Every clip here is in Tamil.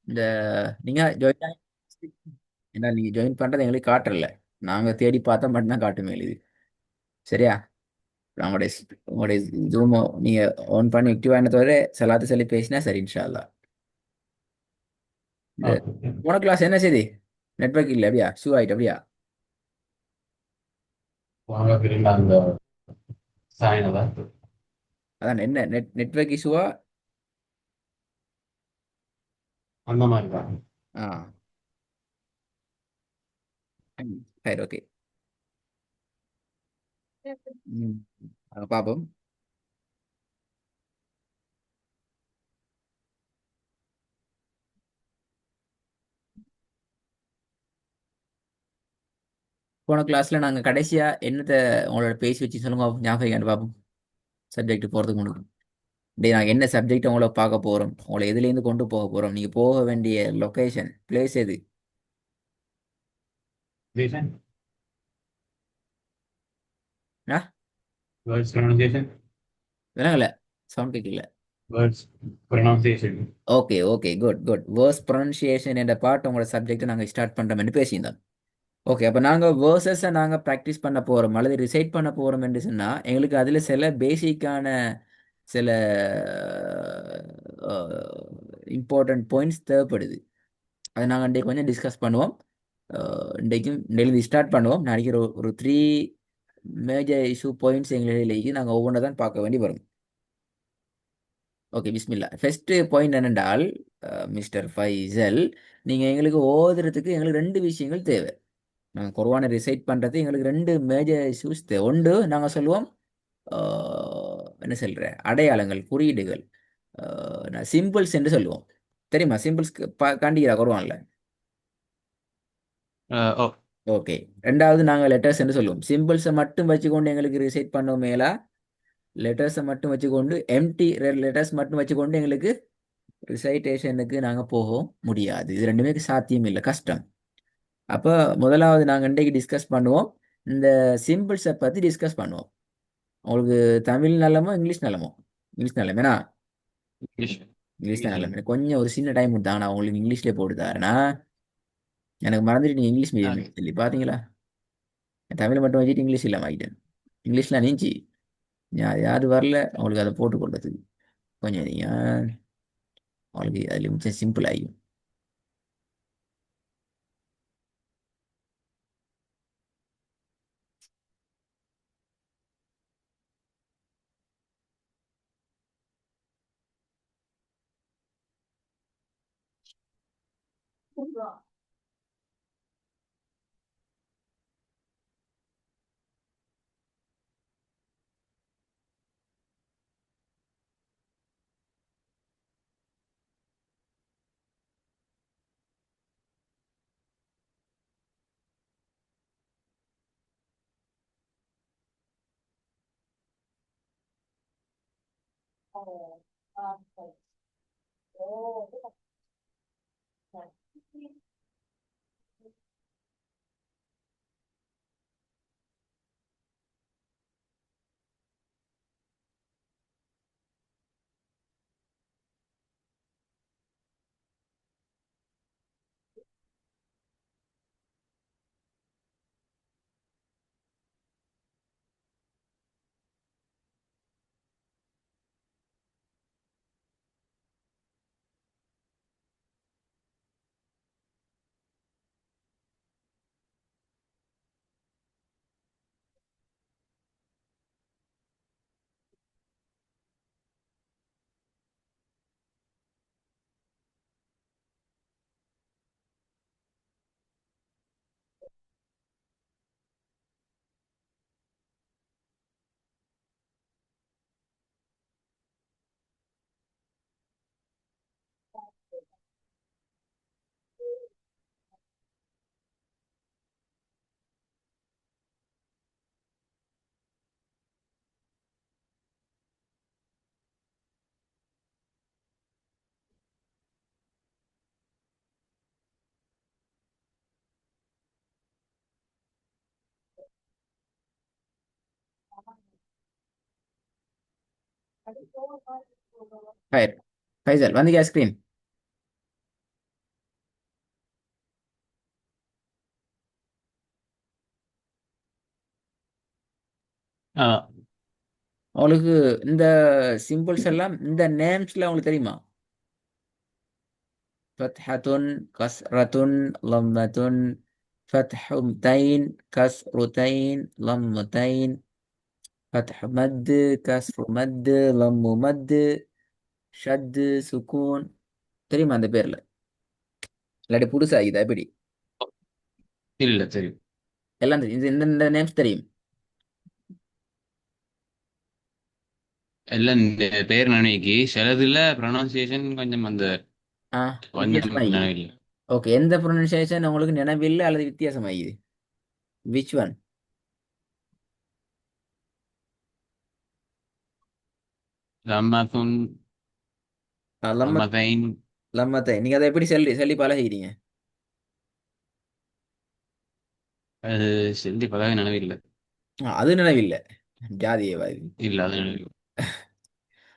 இந்த நீங்க ஜாயின் ஏன்னா நீங்க ஜாயின் பண்றது எங்களுக்கு காட்டுறல. நாங்க தேடி பார்த்தா மட்டும்தான் காட்டுமே இது. சரியா? உங்களுடைய உங்களுடைய ஜூமோ நீங்க ஆன் பண்ணி ஆக்டிவ் ஆனத தவிர சலாத்து சொல்லி பேசினா சரி இன்ஷா அல்லாஹ். இந்த ஓகே. போன கிளாஸ் என்ன செய்தி? நெட்வொர்க் இல்லை அப்படியா? ஷூ ஆயிட்டு அப்படியா? வாங்க திரும்ப அந்த சாயனதா அதான் என்ன நெட்வொர்க் இஷ்யூவா? அந்த மாதிரி தான். ஆ. சரி, ஓகே. ம். பார்ப்போம். போன கிளாஸ்ல நாங்க கடைசியா என்னத்த உங்களோட பேசி வச்சு சொல்லுங்க பாப்போம். ஞாபகம் பார்ப்போம். சப்ஜெக்ட் போறதுக்கு முன்னாடி டேய் நாங்கள் என்ன சப்ஜெக்ட் உங்களை பார்க்க போறோம், உங்களை எதுலேருந்து கொண்டு போக போறோம், நீங்க போக வேண்டிய லொகேஷன் பிளேஸ் எது? Pronunciation, ஆ, words pronunciation, விளங்கல, சவுண்ட் கேட்கல. words pronunciation. Okay okay, good good. Words pronunciation என்ற பார்ட் உங்களோட சப்ஜெக்ட் நாங்கள் ஸ்டார்ட் பண்றோம்னு பேசியிருந்தோம். ஓகே, அப்போ நாங்கள் வேர்சஸை நாங்கள் ப்ராக்டிஸ் பண்ண போகிறோம் அல்லது ரிசைட் பண்ண போகிறோம் என்று சொன்னால் எங்களுக்கு அதில் சில பேசிக்கான சில இம்பார்ட்டன்ட் பாயிண்ட்ஸ் தேவைப்படுது. அதை நாங்கள் இன்றைக்கு கொஞ்சம் டிஸ்கஸ் பண்ணுவோம். இன்றைக்கும் டெய்லி ஸ்டார்ட் பண்ணுவோம். நாளைக்கு ஒரு ஒரு த்ரீ மேஜர் இஷ்யூ பாயிண்ட்ஸ் எங்களுக்கு நாங்கள் ஒவ்வொன்றா தான் பார்க்க வேண்டி வரும். ஓகே, பிஸ்மில்லா. ஃபர்ஸ்ட் பாயிண்ட் என்னென்றால், மிஸ்டர் ஃபைசல், நீங்கள் எங்களுக்கு ஓதுறதுக்கு எங்களுக்கு ரெண்டு விஷயங்கள் தேவை. நாங்கள் குர்ஆனை ரிசைட் பண்ணுறது எங்களுக்கு ரெண்டு மேஜர் இஷ்யூஸ் தேவை. ஒன்று நாங்கள் சொல்லுவோம் என்ன சொல்கிற அடையாளங்கள், குறியீடுகள், சிம்பிள்ஸ் என்று சொல்லுவோம். தெரியுமா சிம்பிள்ஸ்? காண்டிக்கிறா குர்ஆன்ல. Oh, okay. ரெண்டாவது நாங்கள் லெட்டர்ஸ் என்று சொல்லுவோம். சிம்பிள்ஸை மட்டும் வச்சுக்கொண்டு எங்களுக்கு ரிசைட் பண்ணோம் மேலா, லெட்டர்ஸை மட்டும் வச்சுக்கொண்டு எம்டி லெட்டர்ஸ் மட்டும் வச்சுக்கொண்டு எங்களுக்கு ரிசைட்டேஷனுக்கு நாங்கள் போக முடியாது. இது ரெண்டுமே சாத்தியம் இல்லை, கஷ்டம். அப்போ முதலாவது நாங்கள் இன்றைக்கு டிஸ்கஸ் பண்ணுவோம். இந்த சிம்பிள்ஸை பற்றி டிஸ்கஸ் பண்ணுவோம். உங்களுக்கு தமிழ் நலமோ இங்கிலீஷ் நலமோ? இங்கிலீஷ் நலமேனா? English. இங்கிலீஷ் தான் English. நலமே. கொஞ்சம் ஒரு சின்ன டைம் கொடுத்தாங்க, நான் உங்களுக்கு இங்கிலீஷ்லேயே போட்டு தரேன்னா எனக்கு மறந்துட்டு நீங்கள் இங்கிலீஷ் மீடியம் Okay. சொல்லி பார்த்தீங்களா? தமிழ் மட்டும் வச்சுட்டு இங்கிலீஷ் இல்லாம ஆகிட்டேன். இங்கிலீஷ்லாம் நீச்சி யாரு வரல அவங்களுக்கு அதை போட்டு கொடுக்கறதுக்கு. கொஞ்சம் நீங்க அவங்களுக்கு அதில் மிச்சம் சிம்பிள் ஆகியும். ஃபைர் ஃபைசல் வந்தீங்க ஸ்க்ரீன்? அதான். உங்களுக்கு இந்த சிம்பிள்ஸ் எல்லாம் இந்த நேம்ஸ்ல உங்களுக்கு தெரியுமா? ஃபத்ஹத்துன், கஸ்ரத்துன், லம்மத்துன், ஃபத்ஹுத்தைன், கஸ்ருத்தைன், லம்முத்தைன், ஃபத்ஹு மத்து, கஸ்ரு மத்து, லம்மு மத்து, ஷத்து, சுக்கூன். தெரியுமா அந்த பேர்ல? இல்லாட்டி புதுசா இதா எப்படி? இல்ல தெரியும். எல்லாம் தெரியும். இந்த நேம்ஸ் தெரியும். எல்லாம் இந்த பேர் நினைக்கி சிலதுல ப்ரொனவுன்சியேஷன் கொஞ்சம் அந்த ஆ, கொஞ்சம் வித்தியாசமாகிக்குது. நினைவில்லை. ஓகே, எந்த ப்ரொனன்சியேஷன் உங்களுக்கு நினைவில்லை அல்லது வித்தியாசமாகிது? Which one? லம்மத்துன், லம்மத் லம்மதைன். லம்மத்தை நீங்க அதை எப்படி சொல்லி சொல்லி பழகிறீங்க? அது செல்தி பதவி நினைவில்லை. அது நினைவில்லை. ஜாதியவாதி. இல்ல அது நினைவு.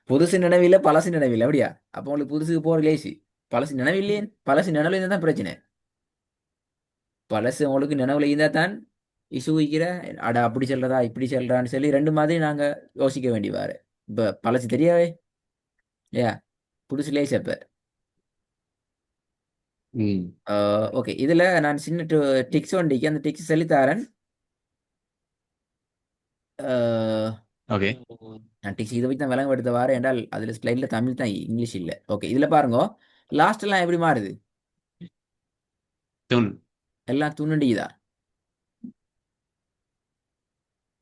புதுசு நினைவில்லை, பழசு நினைவில்லை, அப்படியா? அப்போ உங்களுக்கு புதுசுக்கு போற லேசி. பழசு நினைவில்லையே. பழசு நினைவுல இருந்தா தான் பிரச்சனை. பழசு உங்களுக்கு நினைவுல இருந்தா தான் இசு வைக்கிற. அட அப்படி சொல்றதா இப்படி சொல்றான்னு சொல்லி ரெண்டு மாதிரி நாங்க யோசிக்க வேண்டி வாரு. இப்ப பழசு தெரியாவே. ஏயா, புதுசு லேசி அப்ப. ம். ஓகே, இதுல நான் சின்ன டிக்ஸ் ஒண்டிக்கு அந்த டிக்ஸ் சொல்லித்தாரேன். அஹ், ஓகே. நான் டிக்ஸ் இதை வச்சு தான் விளங்கப்படுத்த வாரேன் என்றால் அதுல ஸ்லைட்ல தமிழ் தான், இங்கிலீஷ் இல்ல. ஓகே, இதுல பாருங்க. லாஸ்ட் எல்லாம் எப்படி மாறுது? துன். எல்லாம் துணுண்டிக்குதா?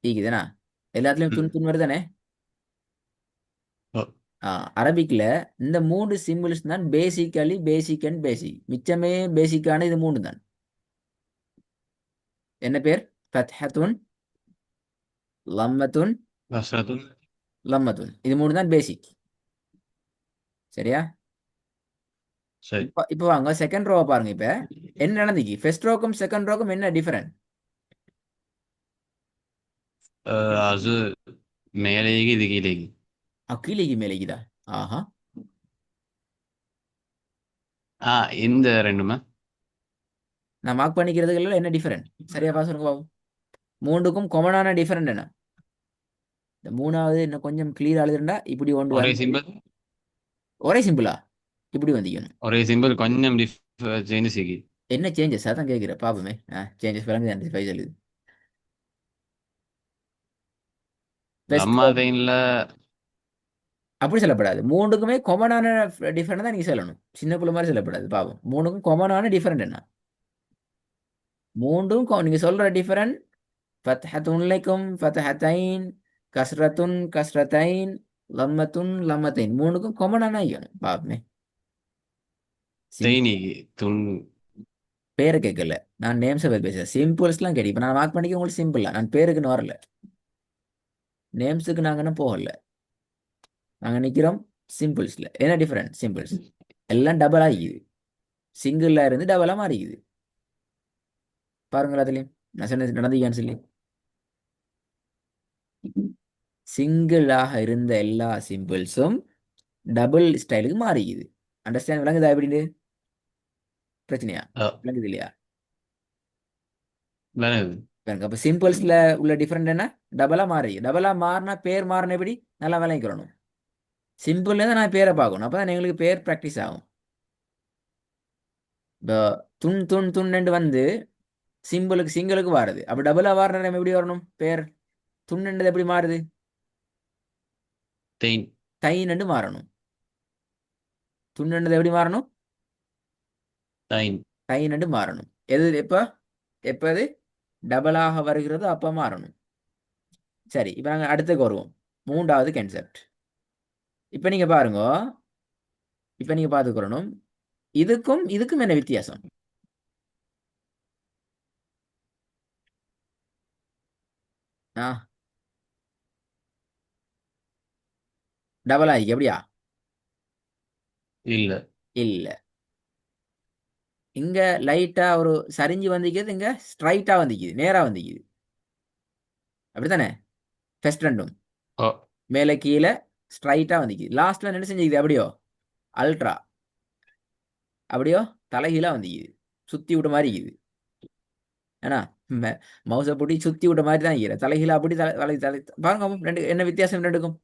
ஈக்குதுண்ணா? எல்லாத்துலயும் ம். துண் துண் வருதானே? ஓ. அரபிக்ல இந்த மூன்று சிம்பிள்ஸ் தான் பேசிக்கலி பேசிக் அண்ட் பேசிக். மிச்சமே பேசிக்கான இது மூணு தான். என்ன பேர்? ஃபத்ஹத்துன், லம்மத்துன், கஸ்ரத்துன். லம்மத்துன். இது மூணு தான் பேசிக். சரியா? சரி. இப்போ இப்போ வாங்க செகண்ட் ரோவை பாருங்க. இப்ப என்ன நடந்துச்சு? ஃபர்ஸ்ட் ரோக்கும் செகண்ட் ரோக்கும் என்ன டிஃபரெண்ட்? அது மேலேக்கு இது கீழேக்கு. கீழேக்கு மேலேக்குதா? ஆஹா. இந்த ரெண்டுமே. நான் மார்க் பண்ணிக்கிறதுல என்ன டிஃபரெண்ட்? சரியா பாசுங்க பாவம். மூணுக்கும் காமனான டிஃபரெண்ட் என்ன? இந்த மூணாவது இன்னும் கொஞ்சம் கிளியர் ஆகுதுண்டா இப்படி கொண்டு ஒரே வந்து சிம்பிள். ஒரே சிம்பிளா இப்படி வந்திக்கணும். ஒரே சிம்பிள் கொஞ்சம் சேஞ்சஸ் ஆகி. என்ன சேஞ்சஸ் அதான் கேட்குற பாப்பமே. சேஞ்சஸ் விளங்குது ஃபைசல். பெஸ்ட் லம்மாதைன்ல அப்படி சொல்லப்படாது. மூணுக்குமே காமனான டிஃபரெண்ட் தான் நீங்க சொல்லணும். சின்ன பிள்ளை மாதிரி சொல்லப்படாது. பாவம், மூணுக்கும் காமனான டிஃபரெண்ட் என்ன? மூன்றும் நீங்க சொல்ற டிஃபரெண்ட். ஃபத்ஹத்துன் லைக்கும் ஃபத்ஹத்தைன், கஸ்ரத்துன் கஸ்ரத்தைன், லம்மத்துன் லம்மத்தைன். மூணுக்கும் காமனான ஐயணும் பாப்பமே. சிம்பிள். தேனிக்கு துன். பேரை கேட்கல. நான் நேம்ஸை பற்றி பேசுறேன். சிம்பிள்ஸ்லாம் கேட்டு இப்போ நான் மார்க் பண்ணிக்க உங்களுக்கு சிம்பிளா. நான் பேருக்குன்னு வரல. நேம்ஸுக்கு நாங்க என்ன போகல. நாங்க நிக்கிறோம் சிம்பிள்ஸ்ல. என்ன டிஃபரெண்ட்? சிம்பிள்ஸ் எல்லாம் டபுள் ஆகிக்குது. சிங்கிள்ல இருந்து டபுளா மாறிக்குது. பாருங்களா அதுலயும் நான் சொன்னது நடந்தீங்கன்னு சொல்லி. சிங்கிளாக இருந்த எல்லா சிம்பிள்ஸும் டபுள் ஸ்டைலுக்கு மாறிக்குது. அண்டர்ஸ்டாண்ட் விளங்குதா எப்படின்னு? பிரச்சனையா? விளங்குது இல்லையா? விளங்குது. பாருங்க, அப்ப சிம்பிள்ஸ்ல உள்ள டிஃபரெண்ட் என்ன? டபுளா மாறி. டபுளா மாறினா பேர் மாறின எப்படி நல்லா விளங்கிக்கிறணும். சிம்பிள்ல தான் நான் பேரை பார்க்கணும். அப்பதான் எங்களுக்கு பேர் ப்ராக்டிஸ் ஆகும். இப்போ துன் துன் துன்னு வந்து சிம்பிளுக்கு சிங்கிளுக்கு வாருது. அப்ப டபுளா வார நேரம் எப்படி வரணும் பேர்? துண்ணுன்றது எப்படி மாறுது? தேன். தைன்னு மாறணும். துண்ணுன்றது எப்படி மாறணும்? தைன். தைன்னு மாறணும். எது எப்ப? எப்ப அது டபுளாக வருகிறதோ அப்ப மாறணும். சரி, இப்ப நாங்க அடுத்துக்கு வருவோம். மூன்றாவது கான்செப்ட். இப்ப நீங்க பாருங்க. இப்ப நீங்க பாத்துக்கிறணும். இதுக்கும் இதுக்கும் என்ன வித்தியாசம்? ஆ, டபுள் ஆகி எப்படியா? இல்ல. இல்ல. இங்க லைட்டா ஒரு சரிஞ்சு வந்திக்குது, இங்க ஸ்ட்ரைட்டா வந்திக்குது, நேரா வந்திக்குது. அப்படித்தானே? ஃபர்ஸ்ட் ரெண்டும் ஓ. மேலே கீழே ஸ்ட்ரைட்டா வந்திக்குது. லாஸ்ட்ல என்ன செஞ்சுக்குது? அப்படியோ அல்ட்ரா அப்படியோ தலைகீழா வந்திக்குது. சுத்தி விட்ட மாதிரி இருக்குது. ஏன்னா மவுசை பிடி சுத்தி விட்ட மாதிரி தான் ஈர தலைகீழ அப்படி தலை தலை தலை பாருங்க அப்போ ரெண்டு என்ன வித்தியாசம் ரெண்டுக்கும்?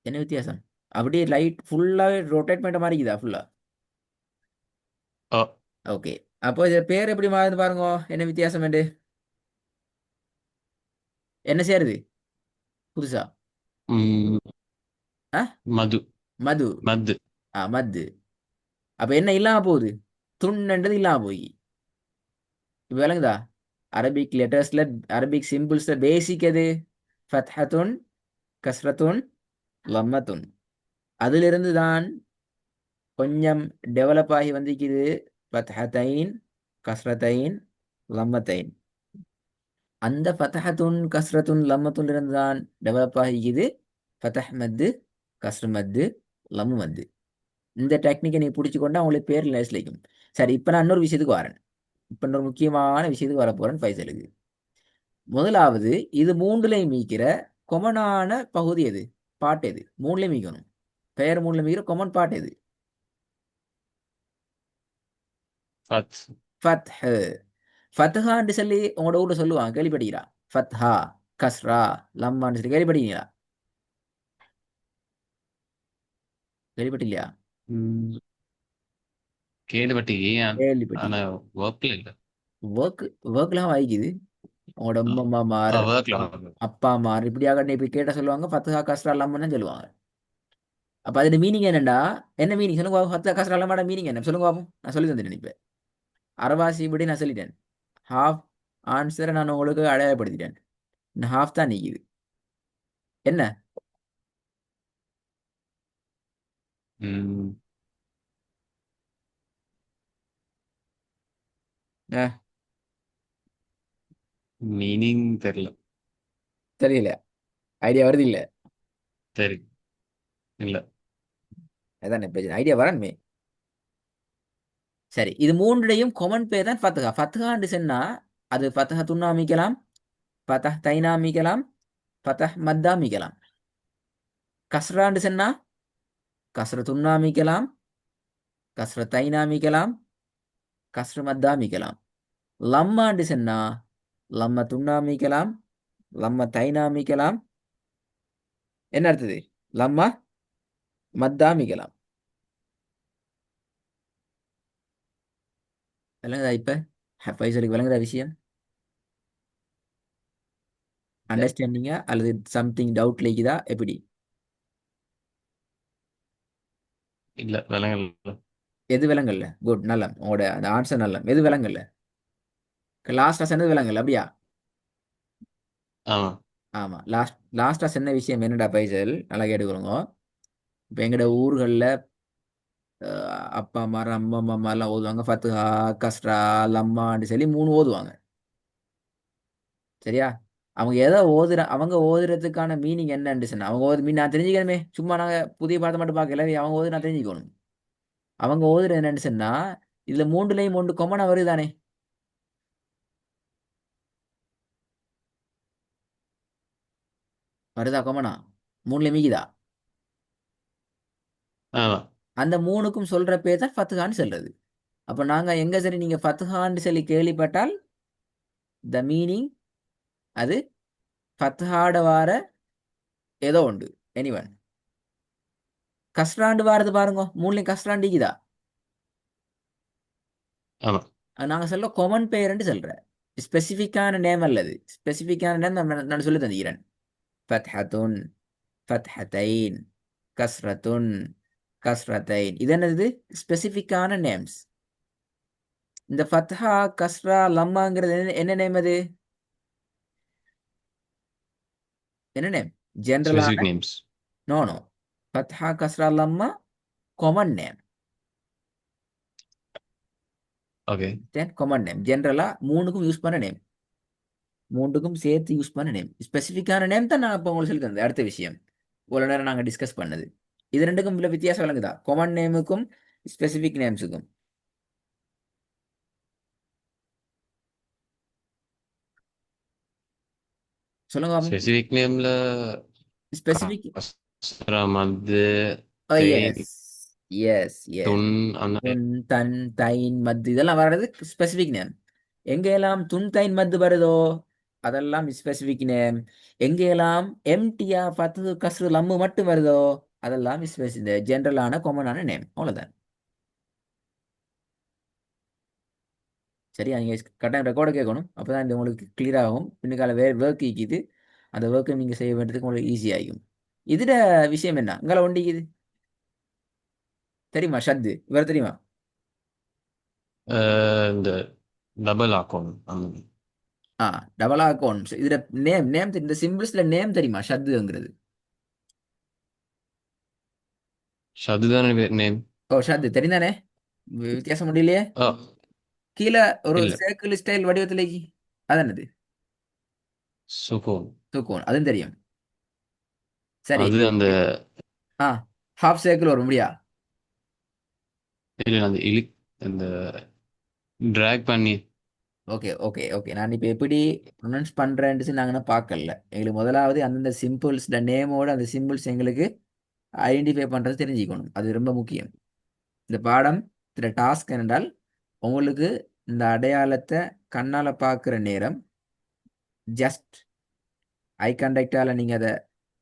என்ன வித்தியாசம்? அப்படியே லைட் ஃபுல்லாவே ரொட்டேட் பண்ணிட்ட மாதிரி இருக்குதா ஃபுல்லா? ஓ. ஓகே. அப்போ இது பேர் எப்படி மாறுது பாருங்க, என்ன வித்தியாசம் என்று. என்ன சேருது புதுசா? ம், ஆ, மது. மது. மது. மது. அப்ப என்ன இல்லாம போகுது? துண்ணுன்றது இல்லாம போய். இப்ப விளங்குதா? அரபிக் லெட்டர்ஸ்ல, அரபிக் சிம்பிள்ஸ்ல பேசிக் எது? ஃபத்ஹத்துன், கஸ்ரத்துன், லம்மத்துன். அதிலிருந்து தான் கொஞ்சம் டெவலப் ஆகி வந்திருக்குது ஃபத்ஹத்தைன், கஸ்ரத்தைன், லம்மத்தைன். அந்த ஃபத்ஹத்துன் கஸ்ரத்துன் லம்மத்துன் இருந்து தான் டெவலப் ஆகிக்குது ஃபதஹ் மத்து, கஸ்ர் மத்து, லம்மு மத்து. இந்த டெக்னிக்கை நீ பிடிச்சிக்கொண்டா உங்களுக்கு பேர் லேஸ்லிக்கும். சரி, இப்போ நான் இன்னொரு விஷயத்துக்கு வரேன். இப்போ இன்னொரு முக்கியமான விஷயத்துக்கு வர போறேன் ஃபைசலுக்கு. முதலாவது, இது மூன்றுலையும் மீக்கிற கொமனான பகுதி எது? பாட்டு எது? மூணுலையும் மீக்கணும். பெயர் மூணுல மீக்கிற கொமன் பாட்டு எது? ஃபத். ஃபத்ஹ். ஃபத்ஹான்னு சொல்லி உங்களோட ஊர்ல சொல்லுவாங்க, கேள்விப்பட்டீங்களா? ஃபத்ஹா, கஸ்ரா, லம்மான்னு சொல்லி கேள்விப்பட்டீங்களா? கேள்விப்பட்டில்லையா? ம், கேள்விப்பட்டி. கேள்விப்பட்டி. ஆனா ஒர்க்ல இல்ல. ஒர்க் ஒர்க்லாம் வாய்க்குது. உங்களோட அம்மாமார், ஒர்க்ல. அப்பா அம்மார் இப்படியாக இப்படி கேட்ட சொல்லுவாங்க ஃபத்ஹா கஸ்ரா லம்மான்னு சொல்லுவாங்க. அப்ப அதோட மீனிங் என்னண்டா? என்ன மீனிங் சொல்லுங்க பாப்போம். ஃபத்ஹா கஸ்ரா லம்மாட மீனிங் என்ன சொல்லுங்க பாப்போம். நான் சொல்லி தந்துட்டேன் இப்ப. அரவாசி இப்படி நான் சொல்லிட்டேன். ஹாஃப் ஆன்சரை நான் உங்களுக்கு அடையாளப்படுத்திட்டேன். இன்னும் ஹாஃப் தான் நிக்குது. என்ன? ம், அஹ், மீனிங் தெரியல. தெரியல. ஐடியா வருது இல்ல? சரி. இல்ல. அதான் பிரச்சனை, ஐடியா வரணுமே. சரி, இது மூன்றையும் கொமன் பேர் தான் ஃபத்ஹா. ஃபத்ஹான்னு சொன்னா அது ஃபத்ஹா துன்னா அமைக்கலாம், ஃபதஹ் தைனா அமைக்கலாம், ஃபதஹ் மத்தா அமைக்கலாம். கஸ்ரான்னு சொன்னா கஸ்ர துன்னா அமைக்கலாம், கஸ்ர தைனா அமைக்கலாம், கஸ்ர மத்தா அமைக்கலாம். லம்மான்னு சொன்னா லம்ம துன்னா அமைக்கலாம், லம்ம தைனா அமைக்கலாம். என்ன அடுத்தது? லம்மா மத்தா அமைக்கலாம். விளங்குதா இப்ப? ஃபைசலுக்கு விளங்குதா விஷயம்? இல்ல. அண்டர்ஸ்டாண்டிங்கா அல்லது சம்திங் டவுட் லைக்குதா எப்படி? இல்ல விலங்கல்ல. எது விலங்கல்ல? குட், நல்ல உங்களோட அந்த ஆன்சர் நல்ல. எது விலங்கல்ல? லாஸ்டா சொன்னது விலங்கல்ல அப்படியா? ஆமா. ஆமா, லாஸ்டா சொன்ன விஷயம் என்னடா பைசல், நல்லா கேட்டுக்கிறோங்க. இப்போ எங்கட ஊர்களில் அப்பா அம்மா அம்மா அம்மா எல்லாம் ஓதுவாங்க ஃபத்துஹா, கஸ்ரா, லம்மான்னு சொல்லி மூணு ஓதுவாங்க. சரியா? அவங்க எதை அவங்க ஓதுறதுக்கான மீனிங் என்னன்னு சொன்னா, அவங்க ஓது மீன் நான் தெரிஞ்சுக்கணுமே. சும்மா நாங்க புதிய பாடத்தை மட்டும் பார்க்கல, அவங்க ஓது நான் தெரிஞ்சுக்கணும். அவங்க ஓதுறது என்னன்னு சொன்னா, இதுல மூன்றுலையும் ஒன்று கொமனா வருதானே? வருதா கொமனா? மூணுல மீகுதா? ஆமா. அந்த மூணுக்கும் சொல்ற பேர் தான் ஃபத்துஹான்னு சொல்றது. அப்ப நாங்க எங்க சரி நீங்க ஃபத்துஹான்னு சொல்லி கேள்விப்பட்டால் த மீனிங் அது ஃபத்ஹாட வார ஏதோ உண்டு. எனிவன், கஸ்ராண்டு வாரது பாருங்க, மூணுலையும் கஸ்ராண்டிக்குதா? ஆமா. நாங்க சொல்ல கொமன் பெயர்ன்னு சொல்றேன். ஸ்பெசிஃபிக்கான நேம் அல்லது ஸ்பெசிஃபிக்கான நேம் நான் சொல்லி தந்துக்கிறேன். ஃபத்ஹத்துன், ஃபத்ஹத்தைன், கஸ்ரத்துன், கஸ்ரத்தைன். இது என்னது? ஸ்பெசிஃபிக்கான நேம்ஸ். இந்த ஃபத்ஹா, கஸ்ரா, லம்மாங்கிறது என்ன நேம் அது? என்ன நேம்? ஜென்ரலான. Specific names. No no. ஃபத்ஹா, கஸ்ரா, லம்மா common name. Okay. Common name ஜென்ரலா மூணுக்கும் யூஸ் பண்ண நேம். மூன்றுக்கும் சேர்த்து யூஸ் பண்ண நேம். ஸ்பெசிஃபிக்கான நேம் தான் நான் இப்போ உங்களுக்கு சொல்லி தந்தேன். அடுத்த விஷயம் இவ்வளவு நேரம் நாங்கள் டிஸ்கஸ் பண்ணது. இது ரெண்டுக்கும் உள்ள வித்தியாசம் விளங்குதா? காமன் நேமுக்கும் ஸ்பெசிஃபிக் நேம்ஸுக்கும். சொல்லுங்க பாப்போம். ஸ்பெசிபிக் நேம்ல ஸ்பெசிஃபிக். அஸ்ரம் வந்து எஸ், எஸ் எஸ். துன் அந்த துன் தன் தைன் மத்து இதெல்லாம் வர்றது ஸ்பெசிஃபிக் நேம். எங்கெல்லாம் துன் தைன் மத்து வருதோ அதெல்லாம் ஸ்பெசிஃபிக் நேம். எங்கெல்லாம் எம்டியா பத்து கஸ்ரு லம்மு மட்டும் வருதோ அதெல்லாம் ஸ்பெசிஃபிக் ஜென்ரலான காமனான நேம். அவ்வளோதான். சரியா? நீங்கள் கட்டாயம் ரெக்கார்டை கேட்கணும். அப்போ தான் இந்த உங்களுக்கு clear ஆகும். பின்னுக்கால வேறு ஒர்க் இருக்குது. அந்த ஒர்க்கை நீங்கள் செய்ய வேண்டியதுக்கு உங்களுக்கு ஈஸி ஆகும். இதுட விஷயம் என்ன உங்களை ஒண்டிக்குது தெரியுமா? ஷத்து இவர் தெரியுமா? இந்த டபுள் ஆக்கணும் அந்த ஆ, டபுள் அக்கௌண்ட். இதுல நேம் நேம் இந்த சிம்பிள்ஸ்ல நேம் தெரியுமா? ஷத்துங்கிறது. அதுதானே நேம். ஓ, ஷத்து தெரிந்தானே. வித்தியாசம் முடியலையே. ஆ கீழே ஒரு இல்ல சர்க்கிள் ஸ்டைல் வடிவத்தில் அதனது சுகோன். தூக்குவோம் அதுவும் தெரியும். சரி. அது அந்த ஆ, ஹாஃப் சர்க்கிள் வரும் முடியா? இல்ல அந்த அந்த டிராக் பண்ணி. Okay okay okay. நான் இப்போ எப்படி ப்ரொனவுன்ஸ் பண்ணுறேன்ட்டு நாங்கள் பார்க்கல. எங்களுக்கு முதலாவது அந்தந்த சிம்பிள்ஸ் நேமோட அந்த சிம்பிள்ஸ் எங்களுக்கு ஐடென்டிஃபை பண்ணுறது தெரிஞ்சுக்கணும். அது ரொம்ப முக்கியம். இந்த பாடம் இதில் டாஸ்க் என்றால் உங்களுக்கு இந்த அடையாளத்தை கண்ணால் பார்க்குற நேரம் ஜஸ்ட் ஐ கான்டாக்டால் நீங்கள் அதை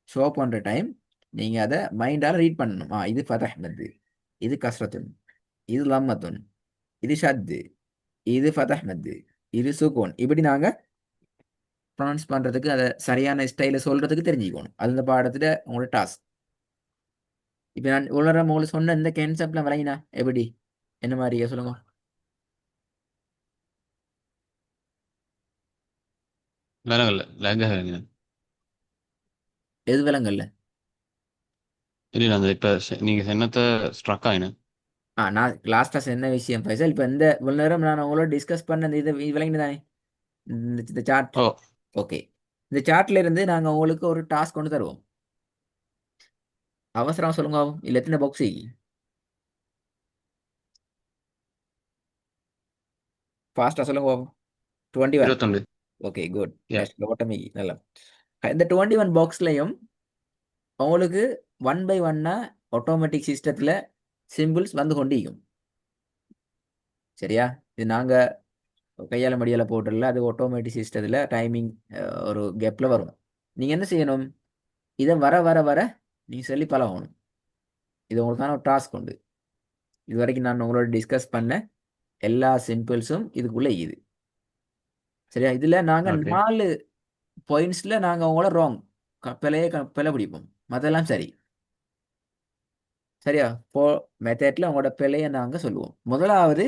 ஷோ பண்ணுற டைம் நீங்கள் அதை மைண்டால் ரீட் பண்ணணும். இது ஃபதஹ் மத்து, இது கஸ்ரத்துன், இது லம்மத்துன், இது ஷத்து, இது ஃபதஹ் மத்து, இது சுகூன். இப்படி நாங்கள் ப்ரொனவுன்ஸ் பண்ணுறதுக்கு அதை சரியான ஸ்டைலில் சொல்கிறதுக்கு தெரிஞ்சுக்கணும். அது இந்த பாடத்தில் உங்களோட டாஸ்க். இப்போ நான் உலர உங்களுக்கு சொன்ன இந்த கான்செப்ட்லாம் விளங்கினா எப்படி என்ன மாதிரி சொல்லுங்க. விலகல்ல லேக் ஆகுங்க. எது விளங்கல்ல? இல்ல அந்த இப்ப நீங்க சொன்னத ஸ்ட்ரக் ஆயினேன். நான் லாஸ்ட்டாக என்ன விஷயம் பைசல் இப்போ இந்த இவ்வளோ நேரம் நான் உங்களோட டிஸ்கஸ் பண்ண இந்த இது விளங்கினதானே இந்த சார்ட். ஓ ஓகே. இந்த சார்ட்ல இருந்து நாங்கள் உங்களுக்கு ஒரு டாஸ்க் கொண்டு தருவோம். அவசரம் சொல்லுங்க ஆகும் இல்லை எத்தனை பாக்ஸ்? 5 சொல்லுங்க ஆகும். 21. 21. Okay good. யா நெக்ஸ்ட் ஓட்டமி நல்லா. இந்த 21 பாக்ஸ்லையும் உங்களுக்கு ஒன் பை ஒன்னா ஆட்டோமேட்டிக் சிஸ்டத்தில் சிம்பிள்ஸ் வந்து கொண்டிருக்கும். சரியா? இது நாங்கள் கையால் மடியால் போட்டுடல, அது ஆட்டோமேட்டிக் சிஸ்டத்தில் டைமிங் ஒரு கேப்பில் வரும். நீங்கள் என்ன செய்யணும்? இதை வர வர வர நீங்கள் சொல்லி பழகணும். இது உங்களுக்கான ஒரு டாஸ்க் உண்டு. இது வரைக்கும் நான் உங்களோட டிஸ்கஸ் பண்ண எல்லா சிம்பிள்ஸும் இதுக்குள்ளே இது. சரியா? இதில் நாங்கள் ஓகே 4 பாயிண்ட்ஸில் நாங்கள் உங்களோட ராங் பிழை பிடிப்போம். மற்றெல்லாம் சரி. சரியா? மெத்தட்ல உங்களோட பிழையை நாங்கள் சொல்லுவோம். முதலாவது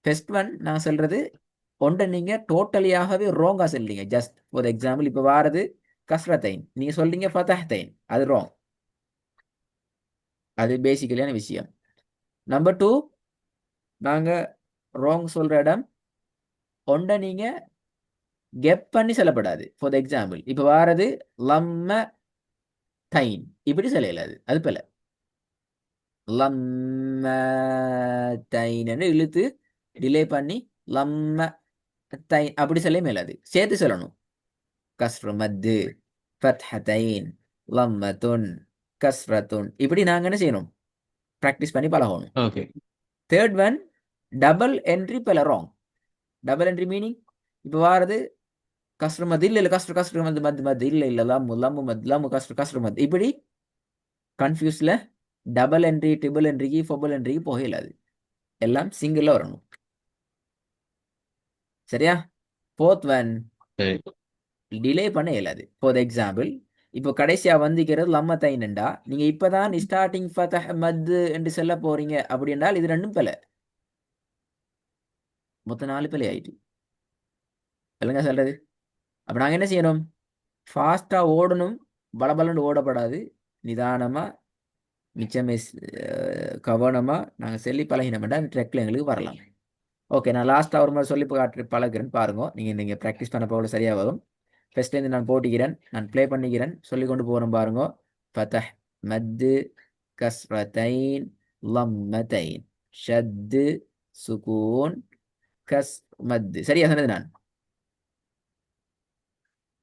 ஃபர்ஸ்ட் ஒன் நான் சொல்றது ஒன்றை நீங்க டோட்டலியாகவே ரோங்கா சொல்றீங்க. ஜஸ்ட் ஃபார் எக்ஸாம்பிள் இப்போ வாரது கஸ்ரத்தைன், நீங்க சொல்றீங்க ஃபதஹ்தைன், அது ராங். அது பேசிக்கலியான விஷயம். நம்பர் 2, நாங்க ராங் சொல்ற இடம் ஒன்றை நீங்க கெப் பண்ணி சொல்லப்படாது. ஃபார் எக்ஸாம்பிள் இப்போ வாரது லம்ம தைன், இப்படி சொல்லலாது, அது போல லம்ம தைன் இழுத்து டிலே பண்ணி லம்ம தைன் அப்படி சொல்ல மேலாது. சேர்த்து சொல்லணும். கஸ்ரு மத்து, ஃபத்ஹத்தைன், லம்மத்துன், கஸ்ரத்துன், இப்படி நாங்க என்ன செய்யணும்? ப்ராக்டிஸ் பண்ணி பழகணும். Okay third one, double entry பல ராங். டபுள் என்ட்ரி மீனிங் இப்போ வாரது கஸ்ரு மத் இல்லை இல்லை கஸ்ரு கஸ்ரு மத் மத் மத் இல்லை இல்லை லம்மு லம்மு மத் லம்மு கஸ்ரு கஸ்ரு மத், இப்படி கன்ஃபியூஸ்ல டபுள் என்ட்ரி ட்ரிபிள் என்ட்ரிக்கு ஃபொபல் என்ட்ரிக்கு போகலாது. எல்லாம் சிங்கிளில் வரணும். சரியா? ஃபோர்த் ஒன், சரி டிலே பண்ண இயலாது. ஃபார் எக்ஸாம்பிள் இப்போ கடைசியா வந்திக்கிறது லம்ம தைனண்டா, நீங்க இப்பதான் ஸ்டார்டிங் ஃபதஹ் மத் என்று சொல்ல போறீங்க அப்படி என்றால் இது ரெண்டும் பிழை. மொத்தம் 4 பிழை ஆயிட்டு. இல்லைங்க சொல்றது? அப்ப நாங்க என்ன செய்யணும்? ஃபாஸ்டா ஓடணும். பலபலன்னு ஓடப்படாது. நிதானமா மிச்சமே கவனமா நாங்க சொல்லி பழகினோம்டா அந்த ட்ரெக்ல எங்களுக்கு வரலாம். ஓகே, நான் லாஸ்ட்டாக ஒரு முறை சொல்லி காட்டு பழகிறேன் பாருங்க. நீங்கள் ப்ராக்டிஸ் பண்ண போக சரியாக வரும். ஃபர்ஸ்ட்லேருந்து நான் போட்டிக்கிறேன், நான் ப்ளே பண்ணிக்கிறேன், சொல்லி கொண்டு போகிறேன் பாருங்க. ஃபதஹ் மத்து கஸ்ரத்தைன் லம்மத்தைன் ஷத்து சுகூன் கஸ் மத்து. சரியா சொன்னது நான்?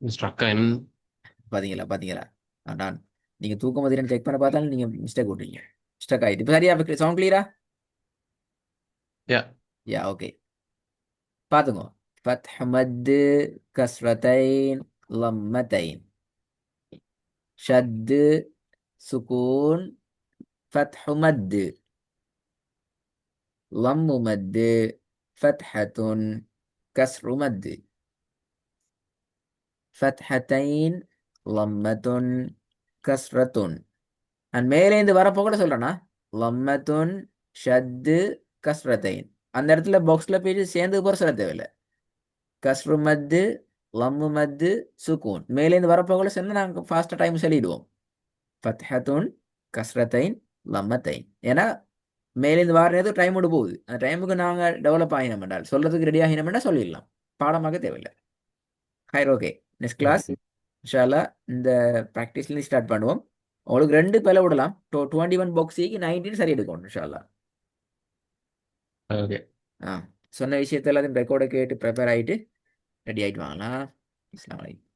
ஸ்ட்ரக் ஆயினும். பார்த்தீங்களா பார்த்தீங்களா? நான் நீங்கள் தூக்கம் பதிலன்னு செக் பண்ண பார்த்தாலும் நீங்கள் மிஸ்டேக் விட்றீங்க. ஸ்டக் ஆயிட்டு இப்போ சரியா சவுண்ட் கிளியரா? யா. Yeah okay. பார்த்துங்க. ஃபத்ஹ் மத்து கஸ்ரத்தைன் லம்மத்தைன் ஷத்து சுகூன் ஃபத்ஹ் மத்து லம்மு மத்து ஃபத்ஹத்துன் கஸ்ரு மத்து ஃபத்ஹத்தைன் லம்மத்துன் கஸ்ரத்துன். நான் மேலேந்து வரப்போ கூட சொல்றேன்னா லம்மத்துன் ஷத்து கஸ்ரத்தைன். அந்த இடத்துல பாக்ஸில் போய் சேர்ந்து போகிற சொல்ல தேவையில்லை. கஸ்ரு மத்து லம்மு மத்து சுக்கூன். மேலேந்து வரப்போ கூட சொன்னால் நாங்கள் ஃபாஸ்ட்டாக டைம் சொல்லிடுவோம். ஃபத்ஹத்துன் கஸ்ரத்தைன் லம்மத்தைன். ஏன்னா மேலேந்து வார நேரத்துக்கு டைம் விட்டு போகுது. அந்த டைமுக்கு நாங்கள் டெவலப் ஆகினோம் என்றால் சொல்கிறதுக்கு ரெடி ஆகினோம் என்றால் சொல்லிடலாம். பாடமாக தேவையில்லை. ஹைர் ஓகே. நெக்ஸ்ட் கிளாஸ் இன்ஷால்லா இந்த ப்ராக்டிஸ்லேருந்து ஸ்டார்ட் பண்ணுவோம். உங்களுக்கு 2 பிழை விடலாம். 21 பாக்ஸிக்கு 19 சரி எடுக்கணும் இன்ஷால்லா. ஓகே. சொன்ன விஷயத்த எல்லாத்தையும் ரெக்கார்டை கேட்டு ப்ரிப்பேர் ஆகிட்டு ரெடி ஆகிட்டு வாங்களா. அஸ்ஸலாமு அலைக்கும்.